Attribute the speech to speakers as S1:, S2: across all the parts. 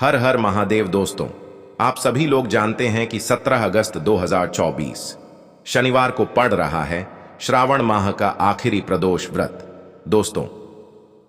S1: हर हर महादेव दोस्तों, आप सभी लोग जानते हैं कि 17 अगस्त 2024 शनिवार को पड़ रहा है श्रावण माह का आखिरी प्रदोष व्रत। दोस्तों,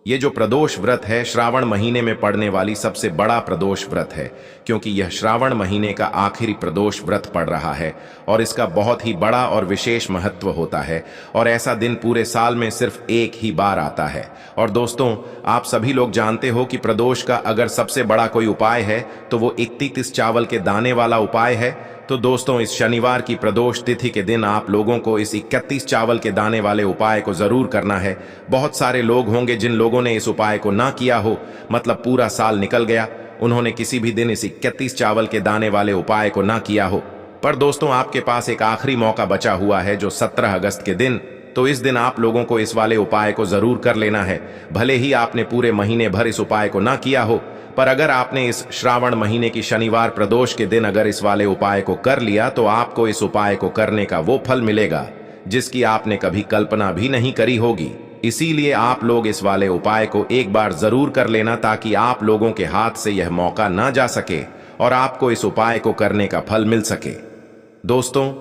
S1: ये जो प्रदोष व्रत है श्रावण महीने में पड़ने वाली सबसे बड़ा प्रदोष व्रत है, क्योंकि यह श्रावण महीने का आखिरी प्रदोष व्रत पड़ रहा है और इसका बहुत ही बड़ा और विशेष महत्व होता है। और ऐसा दिन पूरे साल में सिर्फ एक ही बार आता है। और दोस्तों, आप सभी लोग जानते हो कि प्रदोष का अगर सबसे बड़ा कोई उपाय है तो वो 31 चावल के दाने वाला उपाय है। तो दोस्तों, इस शनिवार की प्रदोष तिथि के दिन आप लोगों को इस 31 चावल के दाने वाले उपाय को जरूर करना है। बहुत सारे लोग होंगे जिन लोगों ने इस उपाय को ना किया हो, मतलब पूरा साल निकल गया, उन्होंने किसी भी दिन इस 31 चावल के दाने वाले उपाय को ना किया हो। पर दोस्तों, आपके पास एक आखिरी मौका बचा हुआ है जो 17 अगस्त के दिन। तो इस दिन आप लोगों को इस वाले उपाय को जरूर कर लेना है। भले ही आपने पूरे महीने भर इस उपाय को ना किया हो, पर अगर आपने इस श्रावण महीने की शनिवार प्रदोष के दिन अगर इस वाले उपाय को कर लिया तो आपको इस उपाय को करने का वो फल मिलेगा जिसकी आपने कभी कल्पना भी नहीं करी होगी। इसीलिए आप लोग इस वाले उपाय को एक बार जरूर कर लेना, ताकि आप लोगों के हाथ से यह मौका ना जा सके और आपको इस उपाय को करने का फल मिल सके। दोस्तों,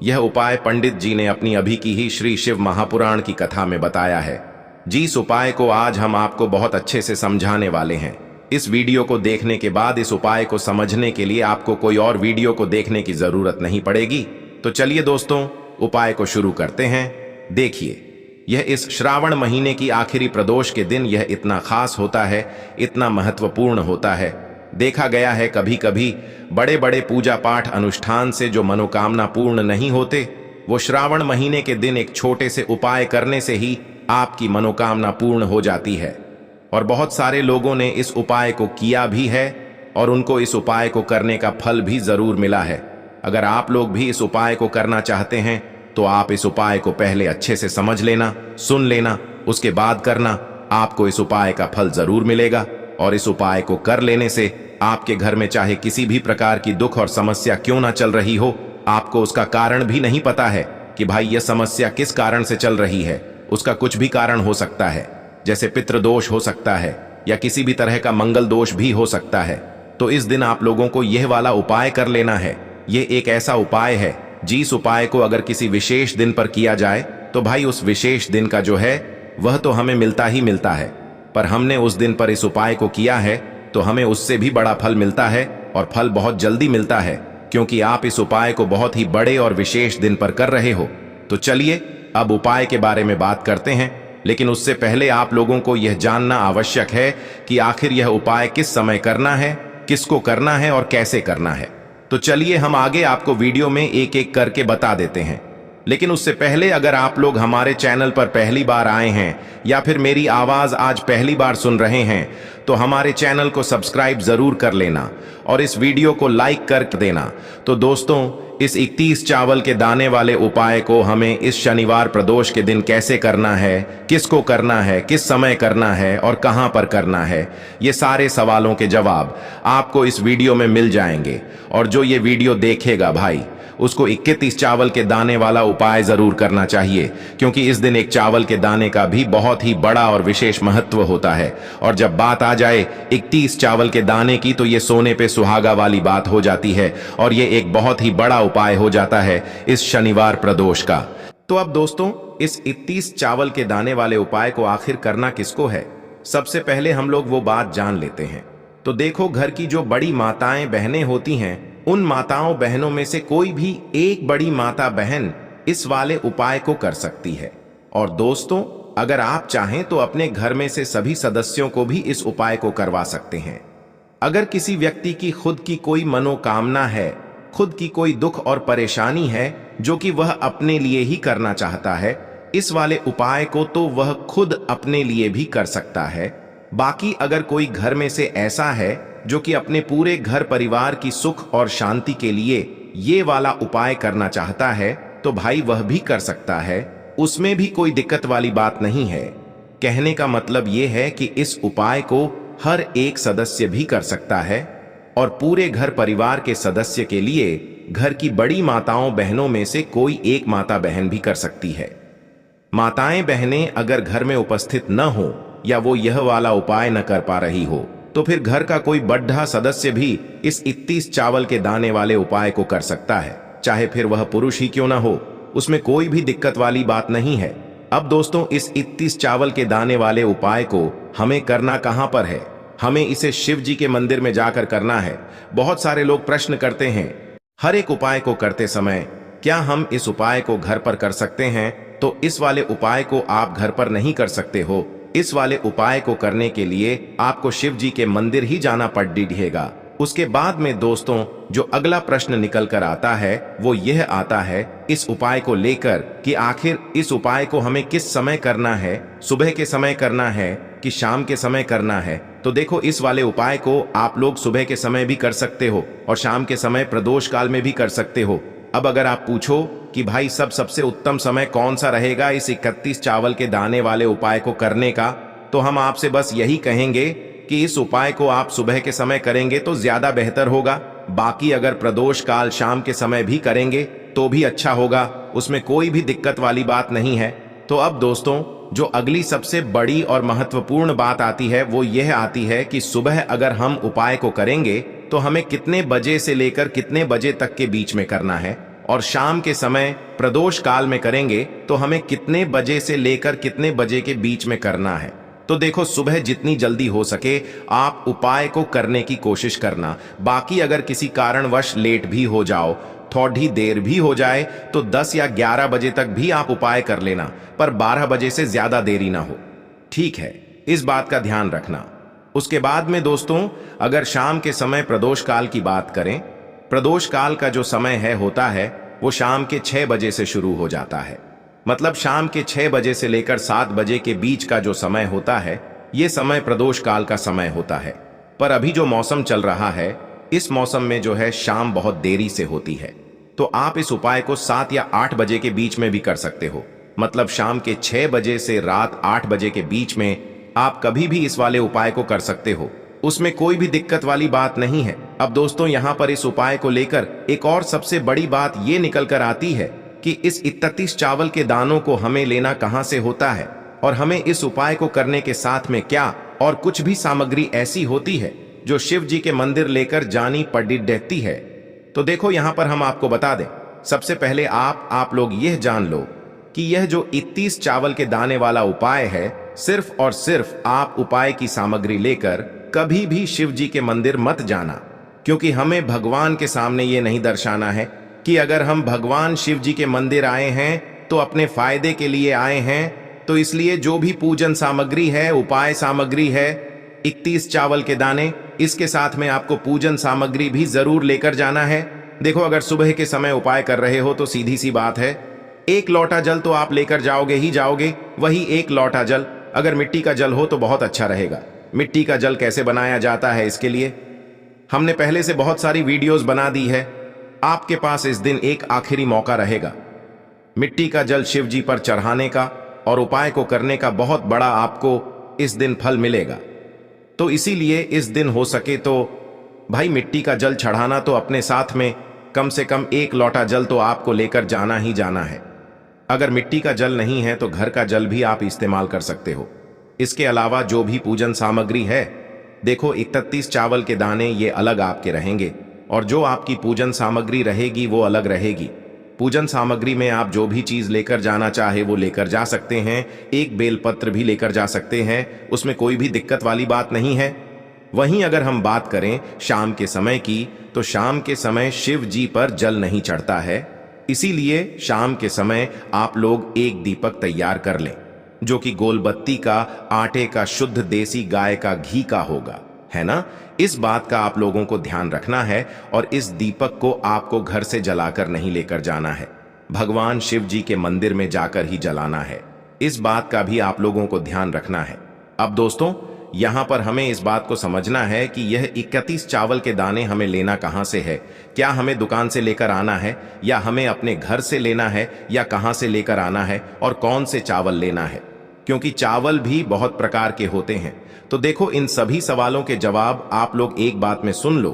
S1: यह उपाय पंडित जी ने अपनी अभी की ही श्री शिव महापुराण की कथा में बताया है। जिस उपाय को आज हम आपको बहुत अच्छे से समझाने वाले हैं। इस वीडियो को देखने के बाद इस उपाय को समझने के लिए आपको कोई और वीडियो को देखने की जरूरत नहीं पड़ेगी। तो चलिए दोस्तों, उपाय को शुरू करते हैं। देखिए, यह इस श्रावण महीने की आखिरी प्रदोष के दिन यह इतना खास होता है, इतना महत्वपूर्ण होता है। देखा गया है कभी कभी बड़े बड़े पूजा पाठ अनुष्ठान से जो मनोकामना पूर्ण नहीं होते, वो श्रावण महीने के दिन एक छोटे से उपाय करने से ही आपकी मनोकामना पूर्ण हो जाती है। और बहुत सारे लोगों ने इस उपाय को किया भी है और उनको इस उपाय को करने का फल भी जरूर मिला है। अगर आप लोग भी इस उपाय को करना चाहते हैं तो आप इस उपाय को पहले अच्छे से समझ लेना, सुन लेना, उसके बाद करना। आपको इस उपाय का फल जरूर मिलेगा। और इस उपाय को कर लेने से आपके घर में चाहे किसी भी प्रकार की दुख और समस्या क्यों ना चल रही हो, आपको उसका कारण भी नहीं पता है कि भाई यह समस्या किस कारण से चल रही है। उसका कुछ भी कारण हो सकता है, जैसे पितृदोष हो सकता है या किसी भी तरह का मंगल दोष भी हो सकता है। तो इस दिन आप लोगों को यह वाला उपाय कर लेना है। यह एक ऐसा उपाय है जिस उपाय को अगर किसी विशेष दिन पर किया जाए तो भाई उस विशेष दिन का जो है वह तो हमें मिलता ही मिलता है, पर हमने उस दिन पर इस उपाय को किया है तो हमें उससे भी बड़ा फल मिलता है। और फल बहुत जल्दी मिलता है, क्योंकि आप इस उपाय को बहुत ही बड़े और विशेष दिन पर कर रहे हो। तो चलिए अब उपाय के बारे में बात करते हैं, लेकिन उससे पहले आप लोगों को यह जानना आवश्यक है कि आखिर यह उपाय किस समय करना है, किसको करना है और कैसे करना है। तो चलिए हम आगे आपको वीडियो में एक एक करके बता देते हैं। लेकिन उससे पहले अगर आप लोग हमारे चैनल पर पहली बार आए हैं या फिर मेरी आवाज आज पहली बार सुन रहे हैं तो हमारे चैनल को सब्सक्राइब जरूर कर लेना और इस वीडियो को लाइक कर देना। तो दोस्तों, इस 31 चावल के दाने वाले उपाय को हमें इस शनिवार प्रदोष के दिन कैसे करना है, किसको करना है, किस समय करना है और कहां पर करना है, ये सारे सवालों के जवाब आपको इस वीडियो में मिल जाएंगे। और जो ये वीडियो देखेगा भाई, उसको 31 चावल के दाने वाला उपाय जरूर करना चाहिए, क्योंकि इस दिन एक चावल के दाने का भी बहुत ही बड़ा और विशेष महत्व होता है। और जब बात आ जाए 31 चावल के दाने की तो ये सोने पे सुहागा वाली बात हो जाती है और ये एक बहुत ही बड़ा उपाय हो जाता है इस शनिवार प्रदोष का। तो अब दोस्तों, इस 31 चावल के दाने वाले उपाय को आखिर करना किसको है, सबसे पहले हम लोग वो बात जान लेते हैं। तो देखो, घर की जो बड़ी माताएं बहनें होती हैं, उन माताओं बहनों में से कोई भी एक बड़ी माता बहन इस वाले उपाय को कर सकती है। और दोस्तों, अगर आप चाहें तो अपने घर में से सभी सदस्यों को भी इस उपाय को करवा सकते हैं। अगर किसी व्यक्ति की खुद की कोई मनोकामना है, खुद की कोई दुख और परेशानी है जो कि वह अपने लिए ही करना चाहता है, इस वाले उपाय को तो वह खुद अपने लिए भी कर सकता है। बाकी अगर कोई घर में से ऐसा है जो कि अपने पूरे घर परिवार की सुख और शांति के लिए ये वाला उपाय करना चाहता है तो भाई वह भी कर सकता है, उसमें भी कोई दिक्कत वाली बात नहीं है। कहने का मतलब ये है कि इस उपाय को हर एक सदस्य भी कर सकता है और पूरे घर परिवार के सदस्य के लिए घर की बड़ी माताओं बहनों में से कोई एक माता बहन भी कर सकती है। माताएं बहनें अगर घर में उपस्थित न हो या वो यह वाला उपाय न कर पा रही हो तो फिर घर का कोई बड्ढा सदस्य भी इस 31 चावल के दाने वाले उपाय को कर सकता है, चाहे फिर वह पुरुष ही क्यों ना हो। उसमें कोई भी दिक्कत वाली बात नहीं है। अब दोस्तों, इस 31 चावल के दाने वाले उपाय को हमें करना कहां पर है? हमें इसे शिव जी के मंदिर में जाकर करना है। बहुत सारे लोग प्रश्न करते हैं, हर एक उपाय को करते समय क्या हम इस उपाय को घर पर कर सकते हैं? तो इस वाले उपाय को आप घर पर नहीं कर सकते हो। इस वाले उपाय को करने के लिए आपको शिव जी के मंदिर ही जाना पड़ेगा। उसके बाद में दोस्तों, जो अगला प्रश्न निकल कर आता है वो यह आता है इस उपाय को लेकर कि आखिर इस उपाय को हमें किस समय करना है, सुबह के समय करना है कि शाम के समय करना है। तो देखो, इस वाले उपाय को आप लोग सुबह के समय भी कर सकते हो और शाम के समय प्रदोष काल में भी कर सकते हो। अब अगर आप पूछो कि भाई सबसे उत्तम समय कौन सा रहेगा इस 31 चावल के दाने वाले उपाय को करने का, तो हम आपसे बस यही कहेंगे कि इस उपाय को आप सुबह के समय करेंगे तो ज्यादा बेहतर होगा। बाकी अगर प्रदोष काल शाम के समय भी करेंगे तो भी अच्छा होगा, उसमें कोई भी दिक्कत वाली बात नहीं है। तो अब दोस्तों, जो अगली सबसे बड़ी और महत्वपूर्ण बात आती है वो यह आती है कि सुबह अगर हम उपाय को करेंगे तो हमें कितने बजे से लेकर कितने बजे तक के बीच में करना है, और शाम के समय प्रदोष काल में करेंगे तो हमें कितने बजे से लेकर कितने बजे के बीच में करना है। तो देखो, सुबह जितनी जल्दी हो सके आप उपाय को करने की कोशिश करना। बाकी अगर किसी कारणवश लेट भी हो जाओ, थोड़ी देर भी हो जाए, तो 10 या 11 बजे तक भी आप उपाय कर लेना, पर 12 बजे से ज्यादा देरी ना हो। ठीक है, इस बात का ध्यान रखना। उसके बाद में दोस्तों, अगर शाम के समय प्रदोष काल की बात करें, प्रदोष काल का जो समय होता है वो शाम के 6 बजे से शुरू हो जाता है। मतलब शाम के 6 बजे से लेकर 7 बजे के बीच का जो समय होता है, ये समय प्रदोष काल का समय होता है। पर अभी जो मौसम चल रहा है, इस मौसम में जो है शाम बहुत देरी से होती है। तो आप इस उपाय को 7 या 8 बजे के बीच में भी कर सकते हो। मतलब शाम के 6 बजे से रात 8 बजे के बीच में आप कभी भी इस वाले उपाय को कर सकते हो, उसमें कोई भी दिक्कत वाली बात नहीं है। अब दोस्तों, यहाँ पर इस उपाय को लेकर एक और सबसे बड़ी बात ये निकल कर आती है कि इस 31 चावल के दानों को हमें लेना कहाँ से होता है, और हमें इस उपाय को करने के साथ में क्या और कुछ भी सामग्री ऐसी होती है जो शिव जी के मंदिर लेकर जानी पड़ती है। तो देखो, यहाँ पर हम आपको बता दें, सबसे पहले आप लोग यह जान लो कि यह जो 31 चावल के दाने वाला उपाय है, सिर्फ और सिर्फ आप उपाय की सामग्री लेकर कभी भी शिव जी के मंदिर मत जाना, क्योंकि हमें भगवान के सामने ये नहीं दर्शाना है कि अगर हम भगवान शिव जी के मंदिर आए हैं तो अपने फायदे के लिए आए हैं। तो इसलिए जो भी पूजन सामग्री है, उपाय सामग्री है, 31 चावल के दाने, इसके साथ में आपको पूजन सामग्री भी जरूर लेकर जाना है। देखो, अगर सुबह के समय उपाय कर रहे हो तो सीधी सी बात है, 1 लोटा जल तो आप लेकर जाओगे ही जाओगे। वही 1 लोटा जल अगर मिट्टी का जल हो तो बहुत अच्छा रहेगा। मिट्टी का जल कैसे बनाया जाता है, इसके लिए हमने पहले से बहुत सारी वीडियोस बना दी है। आपके पास इस दिन एक आखिरी मौका रहेगा मिट्टी का जल शिव जी पर चढ़ाने का, और उपाय को करने का बहुत बड़ा आपको इस दिन फल मिलेगा। तो इसीलिए इस दिन हो सके तो भाई मिट्टी का जल चढ़ाना तो अपने साथ में कम से कम 1 लोटा जल तो आपको लेकर जाना ही जाना है। अगर मिट्टी का जल नहीं है तो घर का जल भी आप इस्तेमाल कर सकते हो। इसके अलावा जो भी पूजन सामग्री है, देखो 31 चावल के दाने ये अलग आपके रहेंगे, और जो आपकी पूजन सामग्री रहेगी वो अलग रहेगी। पूजन सामग्री में आप जो भी चीज लेकर जाना चाहे वो लेकर जा सकते हैं। एक बेलपत्र भी लेकर जा सकते हैं, उसमें कोई भी दिक्कत वाली बात नहीं है। वहीं अगर हम बात करें शाम के समय की, तो शाम के समय शिव जी पर जल नहीं चढ़ता है। इसीलिए शाम के समय आप लोग एक दीपक तैयार कर लें, जो कि गोलबत्ती का, आटे का, शुद्ध देसी गाय का घी का होगा, है ना। इस बात का आप लोगों को ध्यान रखना है, और इस दीपक को आपको घर से जलाकर नहीं लेकर जाना है, भगवान शिव जी के मंदिर में जाकर ही जलाना है। इस बात का भी आप लोगों को ध्यान रखना है। अब दोस्तों, यहां पर हमें इस बात को समझना है कि यह 31 चावल के दाने हमें लेना कहां से है। क्या हमें दुकान से लेकर आना है, या हमें अपने घर से लेना है, या कहां से लेकर आना है, और कौन से चावल लेना है, क्योंकि चावल भी बहुत प्रकार के होते हैं। तो देखो, इन सभी सवालों के जवाब आप लोग एक बात में सुन लो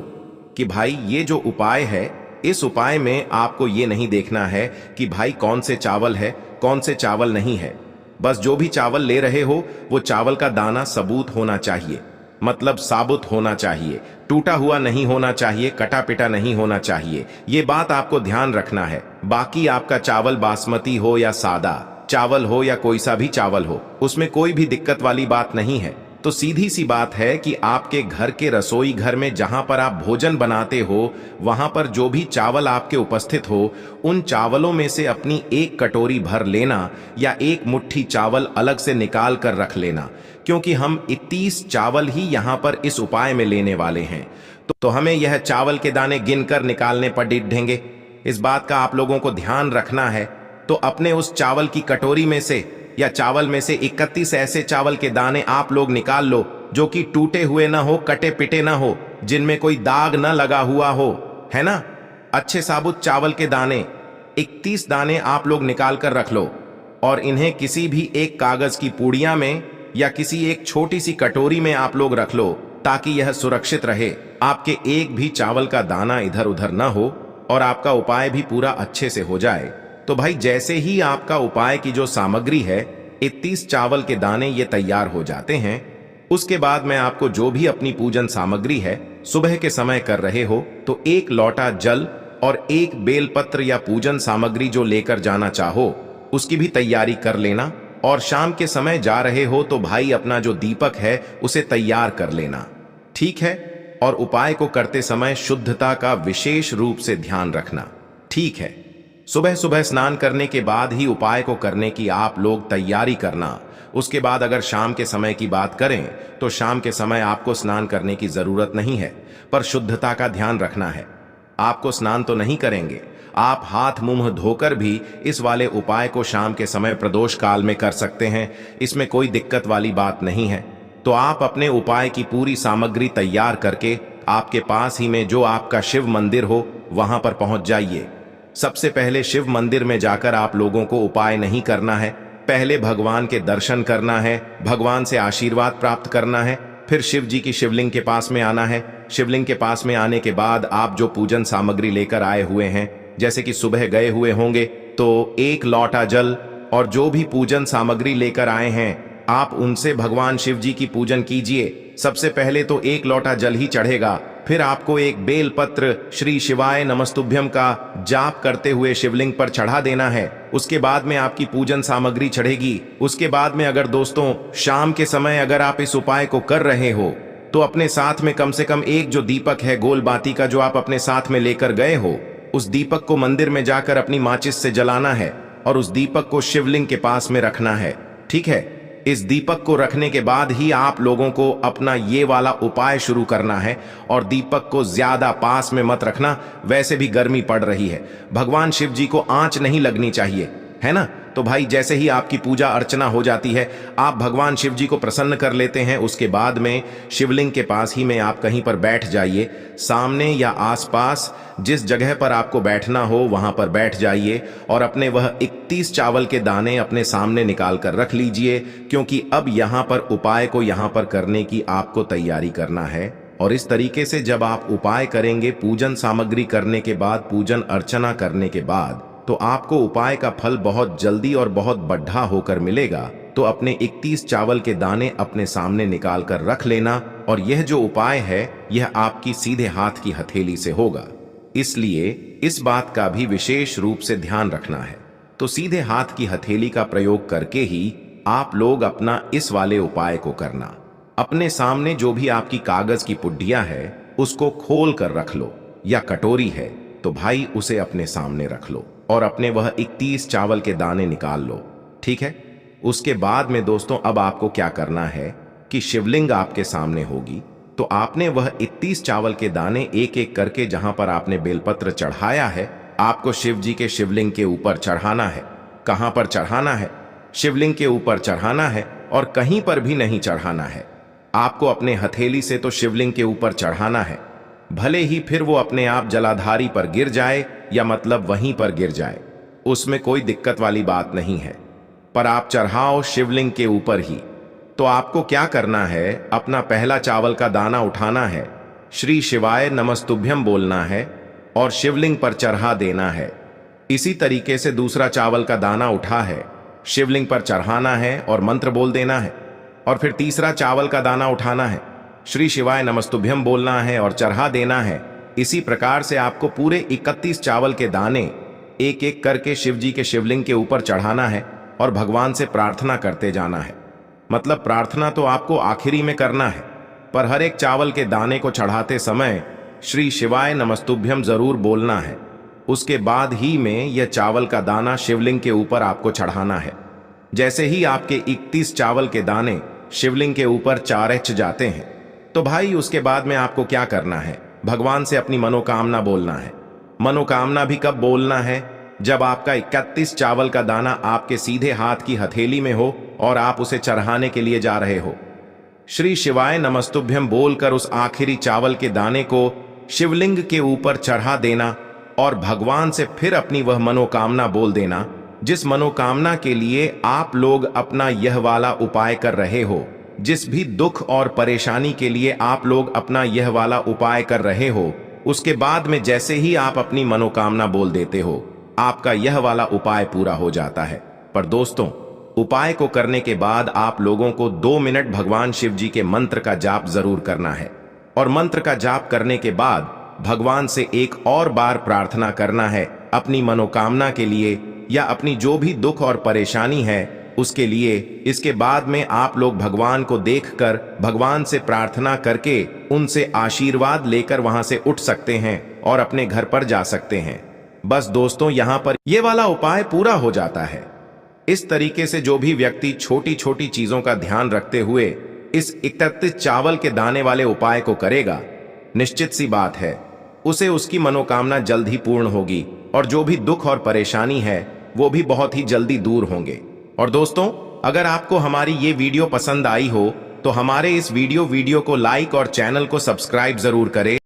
S1: कि भाई ये जो उपाय है, इस उपाय में आपको ये नहीं देखना है कि भाई कौन से चावल है, कौन से चावल नहीं है। बस जो भी चावल ले रहे हो वो चावल का दाना सबूत होना चाहिए। मतलब साबुत होना चाहिए, टूटा हुआ नहीं होना चाहिए, कटा पिटा नहीं होना चाहिए। ये बात आपको ध्यान रखना है। बाकी आपका चावल बासमती हो या सादा चावल हो या कोई सा भी चावल हो, उसमें कोई भी दिक्कत वाली बात नहीं है। तो सीधी सी बात है कि आपके घर के रसोई घर में जहां पर आप भोजन बनाते हो, वहां पर जो भी चावल आपके उपस्थित हो, उन चावलों में से अपनी एक कटोरी भर लेना या एक मुट्ठी चावल अलग से निकाल कर रख लेना, क्योंकि हम 31 चावल ही यहां पर इस उपाय में लेने वाले हैं। तो हमें यह चावल के दाने गिनकर निकालने पर डिढेंगे। इस बात का आप लोगों को ध्यान रखना है। तो अपने उस चावल की कटोरी में से या चावल में से 31 ऐसे चावल के दाने आप लोग निकाल लो जो कि टूटे हुए ना हो, कटे पिटे ना हो, जिनमें कोई दाग ना लगा हुआ हो, है ना। अच्छे साबुत चावल के दाने 31 दाने आप लोग निकाल कर रख लो और इन्हें किसी भी एक कागज की पूड़िया में या किसी एक छोटी सी कटोरी में आप लोग रख लो, ताकि यह सुरक्षित रहे, आपके एक भी चावल का दाना इधर उधर ना हो और आपका उपाय भी पूरा अच्छे से हो जाए। तो भाई जैसे ही आपका उपाय की जो सामग्री है, 31 चावल के दाने ये तैयार हो जाते हैं, उसके बाद मैं आपको जो भी अपनी पूजन सामग्री है सुबह के समय कर रहे हो, तो एक लोटा जल और एक बेलपत्र या पूजन सामग्री जो लेकर जाना चाहो उसकी भी तैयारी कर लेना। और शाम के समय जा रहे हो तो भाई अपना जो दीपक है उसे तैयार कर लेना, ठीक है। और उपाय को करते समय शुद्धता का विशेष रूप से ध्यान रखना, ठीक है। सुबह सुबह स्नान करने के बाद ही उपाय को करने की आप लोग तैयारी करना। उसके बाद अगर शाम के समय की बात करें तो शाम के समय आपको स्नान करने की जरूरत नहीं है, पर शुद्धता का ध्यान रखना है। आपको स्नान तो नहीं करेंगे, आप हाथ मुंह धोकर भी इस वाले उपाय को शाम के समय प्रदोष काल में कर सकते हैं, इसमें कोई दिक्कत वाली बात नहीं है। तो आप अपने उपाय की पूरी सामग्री तैयार करके आपके पास ही में जो आपका शिव मंदिर हो वहां पर पहुंच जाइए। सबसे पहले शिव मंदिर में जाकर आप लोगों को उपाय नहीं करना है, पहले भगवान के दर्शन करना है, भगवान से आशीर्वाद प्राप्त करना है, फिर शिव जी की शिवलिंग के पास में आना है। शिवलिंग के पास में आने के बाद आप जो पूजन सामग्री लेकर आए हुए हैं, जैसे कि सुबह गए हुए होंगे तो एक लोटा जल और जो भी पूजन सामग्री लेकर आए हैं आप उनसे भगवान शिव जी की पूजन कीजिए। सबसे पहले तो एक लोटा जल ही चढ़ेगा, फिर आपको एक बेल पत्र श्री शिवाय नमस्तुभ्यम का जाप करते हुए शिवलिंग पर चढ़ा देना है। उसके बाद में आपकी पूजन सामग्री चढ़ेगी। उसके बाद में अगर दोस्तों शाम के समय अगर आप इस उपाय को कर रहे हो तो अपने साथ में कम से कम एक जो दीपक है गोल बाती का जो आप अपने साथ में लेकर गए हो, उस दीपक को मंदिर में जाकर अपनी माचिस से जलाना है और उस दीपक को शिवलिंग के पास में रखना है, ठीक है। इस दीपक को रखने के बाद ही आप लोगों को अपना ये वाला उपाय शुरू करना है और दीपक को ज्यादा पास में मत रखना, वैसे भी गर्मी पड़ रही है, भगवान शिव जी को आंच नहीं लगनी चाहिए, है ना। तो भाई जैसे ही आपकी पूजा अर्चना हो जाती है, आप भगवान शिव जी को प्रसन्न कर लेते हैं, उसके बाद में शिवलिंग के पास ही में आप कहीं पर बैठ जाइए। सामने या आसपास जिस जगह पर आपको बैठना हो वहां पर बैठ जाइए और अपने वह 31 चावल के दाने अपने सामने निकाल कर रख लीजिए, क्योंकि अब यहां पर उपाय को यहां पर करने की आपको तैयारी करना है। और इस तरीके से जब आप उपाय करेंगे, पूजन सामग्री करने के बाद, पूजन अर्चना करने के बाद, तो आपको उपाय का फल बहुत जल्दी और बहुत बढ़ा होकर मिलेगा। तो अपने 31 चावल के दाने अपने सामने निकाल कर रख लेना और यह जो उपाय है यह आपकी सीधे हाथ की हथेली से होगा, इसलिए इस बात का भी विशेष रूप से ध्यान रखना है। तो सीधे हाथ की हथेली का प्रयोग करके ही आप लोग अपना इस वाले उपाय को करना। अपने सामने जो भी आपकी कागज की पुड्डिया है उसको खोल कर रख लो, या कटोरी है तो भाई उसे अपने सामने रख लो और अपने वह 31 चावल के दाने निकाल लो, ठीक है। उसके बाद में दोस्तों अब आपको क्या करना है कि शिवलिंग आपके सामने होगी, तो आपने वह 31 चावल के दाने एक एक करके जहां पर आपने बेलपत्र चढ़ाया है, आपको शिव जी के शिवलिंग के ऊपर चढ़ाना है। कहां पर चढ़ाना है? शिवलिंग के ऊपर चढ़ाना है और कहीं पर भी नहीं चढ़ाना है। आपको अपने हथेली से तो शिवलिंग के ऊपर चढ़ाना है, भले ही फिर वो अपने आप जलाधारी पर गिर जाए या मतलब वहीं पर गिर जाए, उसमें कोई दिक्कत वाली बात नहीं है, पर आप चढ़ाओ शिवलिंग के ऊपर ही। तो आपको क्या करना है, अपना पहला चावल का दाना उठाना है, श्री शिवाय नमस्तुभ्यम बोलना है और शिवलिंग पर चढ़ा देना है। इसी तरीके से दूसरा चावल का दाना उठा है, शिवलिंग पर चढ़ाना है और मंत्र बोल देना है। और फिर तीसरा चावल का दाना उठाना है, श्री शिवाय नमस्तुभ्यम बोलना है और चढ़ा देना है। इसी प्रकार से आपको पूरे 31 चावल के दाने एक एक करके शिव जी के शिवलिंग के ऊपर चढ़ाना है और भगवान से प्रार्थना करते जाना है। मतलब प्रार्थना तो आपको आखिरी में करना है, पर हर एक चावल के दाने को चढ़ाते समय श्री शिवाय नमस्तुभ्यम जरूर बोलना है। उसके बाद ही में यह चावल का दाना शिवलिंग के ऊपर आपको चढ़ाना है। जैसे ही आपके 31 चावल के दाने शिवलिंग के ऊपर चारच जाते हैं, तो भाई उसके बाद में आपको क्या करना है, भगवान से अपनी मनोकामना बोलना है। मनोकामना भी कब बोलना है, जब आपका 31 चावल का दाना आपके सीधे हाथ की हथेली में हो और आप उसे चढ़ाने के लिए जा रहे हो। श्री शिवाय नमस्तुभ्यम बोलकर उस आखिरी चावल के दाने को शिवलिंग के ऊपर चढ़ा देना और भगवान से फिर अपनी वह मनोकामना बोल देना, जिस मनोकामना के लिए आप लोग अपना यह वाला उपाय कर रहे हो। जिस भी दुख और परेशानी के लिए आप लोग अपना यह वाला उपाय कर रहे हो, उसके बाद में जैसे ही आप अपनी मनोकामना बोल देते हो, आपका यह वाला उपाय पूरा हो जाता है। पर दोस्तों, उपाय को करने के बाद आप लोगों को 2 मिनट भगवान शिव जी के मंत्र का जाप जरूर करना है और मंत्र का जाप करने के बाद भगवान से एक और बार प्रार्थना करना है अपनी मनोकामना के लिए या अपनी जो भी दुख और परेशानी है उसके लिए। इसके बाद में आप लोग भगवान को देखकर भगवान से प्रार्थना करके उनसे आशीर्वाद लेकर वहां से उठ सकते हैं और अपने घर पर जा सकते हैं। बस दोस्तों, यहां पर यह वाला उपाय पूरा हो जाता है। इस तरीके से जो भी व्यक्ति छोटी छोटी चीजों का ध्यान रखते हुए इस 31 चावल के दाने वाले उपाय को करेगा, निश्चित सी बात है उसे उसकी मनोकामना जल्द ही पूर्ण होगी और जो भी दुख और परेशानी है वो भी बहुत ही जल्दी दूर होंगे। और दोस्तों, अगर आपको हमारी ये वीडियो पसंद आई हो तो हमारे इस वीडियो को लाइक और चैनल को सब्सक्राइब जरूर करें।